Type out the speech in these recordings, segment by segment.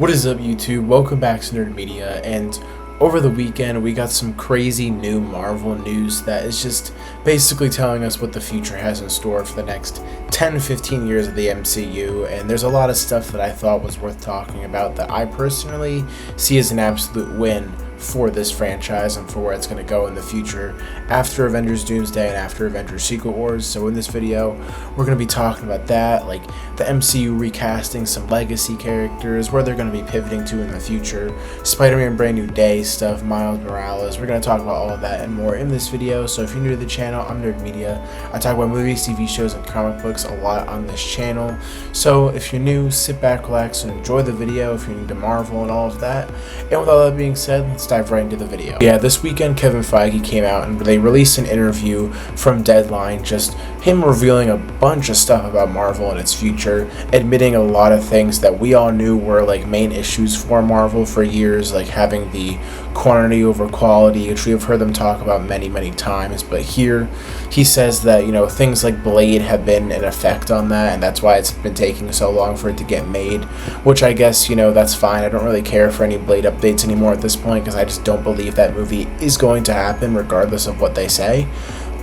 What is up, YouTube? Welcome back to Nerd Media, and over the weekend we got some crazy new Marvel news that is just basically telling us what the future has in store for the next 10-15 years of the MCU, and there's a lot of stuff that I thought was worth talking about that I personally see as an absolute win for this franchise and for where it's going to go in the future after Avengers Doomsday and after Avengers Secret Wars. So in this video, we're going to be talking about that, like the MCU recasting some legacy characters, where they're going to be pivoting to in the future, Spider-Man Brand New Day stuff, Miles Morales. We're going to talk about all of that and more in this video. So if you're new to the channel, I'm Nerd Media. I talk about movies, TV shows, and comic books a lot on this channel. So if you're new, sit back, relax, and enjoy the video if you're new to Marvel and all of that. And with all that being said, let's dive right into the video. Yeah, this weekend Kevin Feige came out and they released an interview from Deadline, just him revealing a bunch of stuff about Marvel and its future, admitting a lot of things that we all knew were like main issues for Marvel for years, like having the quantity over quality, which we have heard them talk about many times. But here he says that, you know, things like Blade have been an effect on that, and that's why it's been taking so long for it to get made, which I guess, you know, that's fine. I don't really care for any Blade updates anymore at this point, because I just don't believe that movie is going to happen regardless of what they say.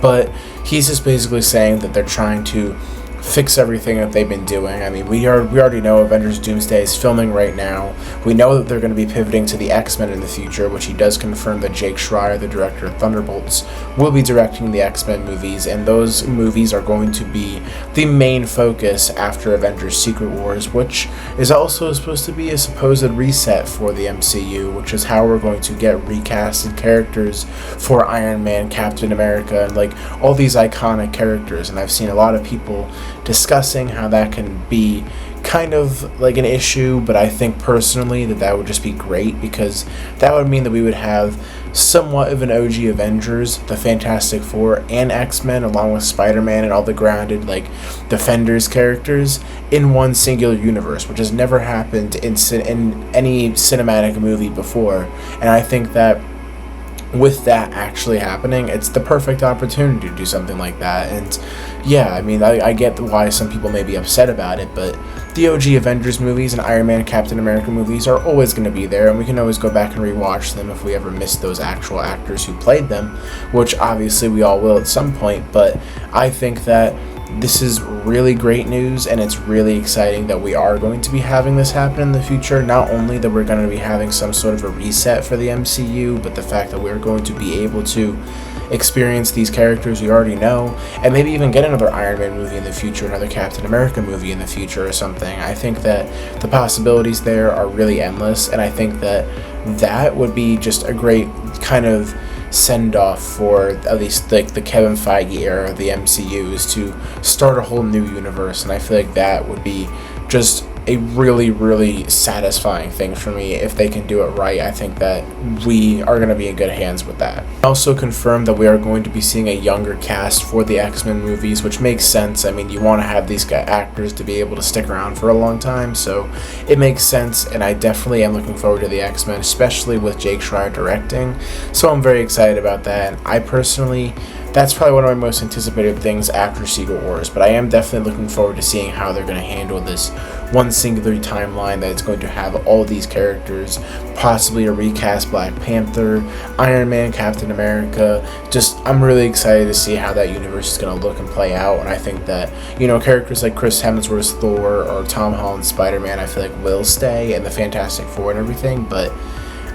But he's just basically saying that they're trying to fix everything that they've been doing. I mean, we already know Avengers Doomsday is filming right now. We know that they're going to be pivoting to the X-Men in the future, which he does confirm that Jake Schreier, the director of Thunderbolts, will be directing the X-Men movies, and those movies are going to be the main focus after Avengers Secret Wars, which is also supposed to be a supposed reset for the MCU, which is how we're going to get recasted characters for Iron Man, Captain America, and like all these iconic characters. And I've seen a lot of people discussing how that can be kind of like an issue, but I think personally that would just be great, because that would mean that we would have somewhat of an OG Avengers, the Fantastic Four, and X-Men, along with Spider-Man and all the grounded like Defenders characters in one singular universe, which has never happened in any cinematic movie before. And I think that with that actually happening, it's the perfect opportunity to do something like that. And yeah, I mean, I get why some people may be upset about it, but the OG Avengers movies and Iron Man, Captain America movies are always going to be there, and we can always go back and rewatch them if we ever miss those actual actors who played them, which obviously we all will at some point. But I think that this is really great news, and it's really exciting that we are going to be having this happen in the future. Not only that we're going to be having some sort of a reset for the MCU, but the fact that we're going to be able to experience these characters we already know, and maybe even get another Iron Man movie in the future, another Captain America movie in the future or something. I think that the possibilities there are really endless, and I think that that would be just a great kind of send off for at least like the Kevin Feige era of the MCU, is to start a whole new universe. And I feel like that would be just a really satisfying thing for me if they can do it right. I think that we are going to be in good hands with that. Also confirmed that we are going to be seeing a younger cast for the X-Men movies, which makes sense. I mean, you want to have these actors to be able to stick around for a long time, so it makes sense. And I definitely am looking forward to the X-Men, especially with Jake Schreier directing, so I'm very excited about that. And I personally, that's probably one of my most anticipated things after Secret Wars, but I am definitely looking forward to seeing how they're going to handle this one singular timeline that is going to have all these characters, possibly a recast Black Panther, Iron Man, Captain America. Just, I'm really excited to see how that universe is going to look and play out. And I think that, you know, characters like Chris Hemsworth's Thor or Tom Holland's Spider-Man, I feel like will stay, and the Fantastic Four and everything, but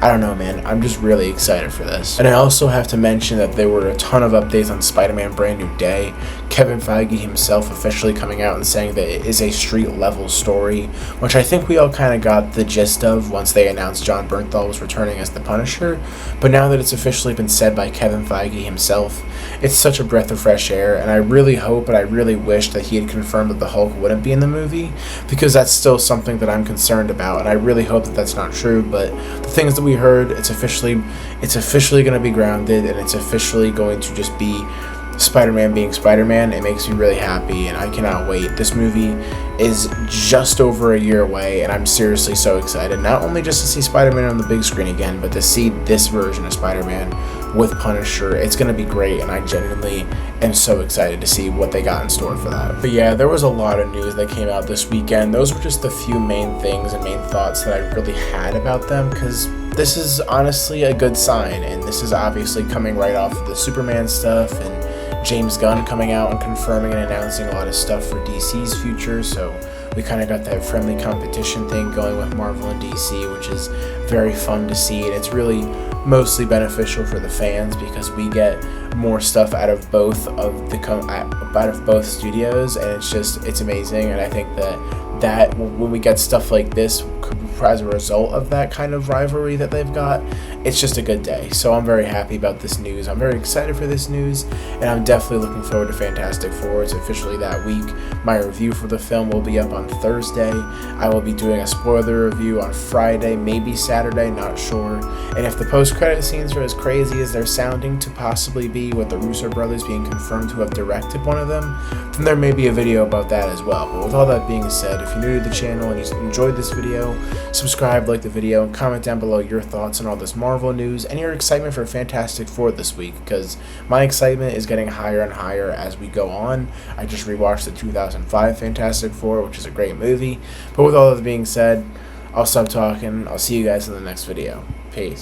I don't know, man. I'm just really excited for this. And I also have to mention that there were a ton of updates on Spider-Man Brand New Day. Kevin Feige himself officially coming out and saying that it is a street-level story, which I think we all kind of got the gist of once they announced Jon Bernthal was returning as the Punisher. But now that it's officially been said by Kevin Feige himself, it's such a breath of fresh air, and I really hope and I really wish that he had confirmed that the Hulk wouldn't be in the movie, because that's still something that I'm concerned about, and I really hope that that's not true. But the things that we heard, it's officially going to be grounded, and it's officially going to just be Spider-Man being Spider-Man, it makes me really happy, and I cannot wait. This movie is just over a year away, and I'm seriously so excited, not only just to see Spider-Man on the big screen again, but to see this version of Spider-Man with Punisher. It's going to be great, and I genuinely am so excited to see what they got in store for that. But yeah, there was a lot of news that came out this weekend. Those were just the few main things and main thoughts that I really had about them, because this is honestly a good sign, and this is obviously coming right off of the Superman stuff, and James Gunn coming out and confirming and announcing a lot of stuff for DC's future, so we kind of got that friendly competition thing going with Marvel and DC, which is very fun to see, and it's really mostly beneficial for the fans because we get more stuff out of both studios, and it's amazing. And I think that when we get stuff like this as a result of that kind of rivalry that they've got, it's just a good day. So I'm very happy about this news. I'm very excited for this news, and I'm definitely looking forward to Fantastic Four. It's officially that week. My review for the film will be up on Thursday. I will be doing a spoiler review on Friday, maybe Saturday, not sure. And if the post-credit scenes are as crazy as they're sounding to possibly be, with the Russo brothers being confirmed to have directed one of them, then there may be a video about that as well. But with all that being said, if you're new to the channel and you enjoyed this video, subscribe, like the video, and comment down below your thoughts on all this Marvel news and your excitement for Fantastic Four this week, because my excitement is getting higher and higher as we go on. I just rewatched the 2005 Fantastic Four, which is a great movie. But with all that being said, I'll stop talking. I'll see you guys in the next video. Peace.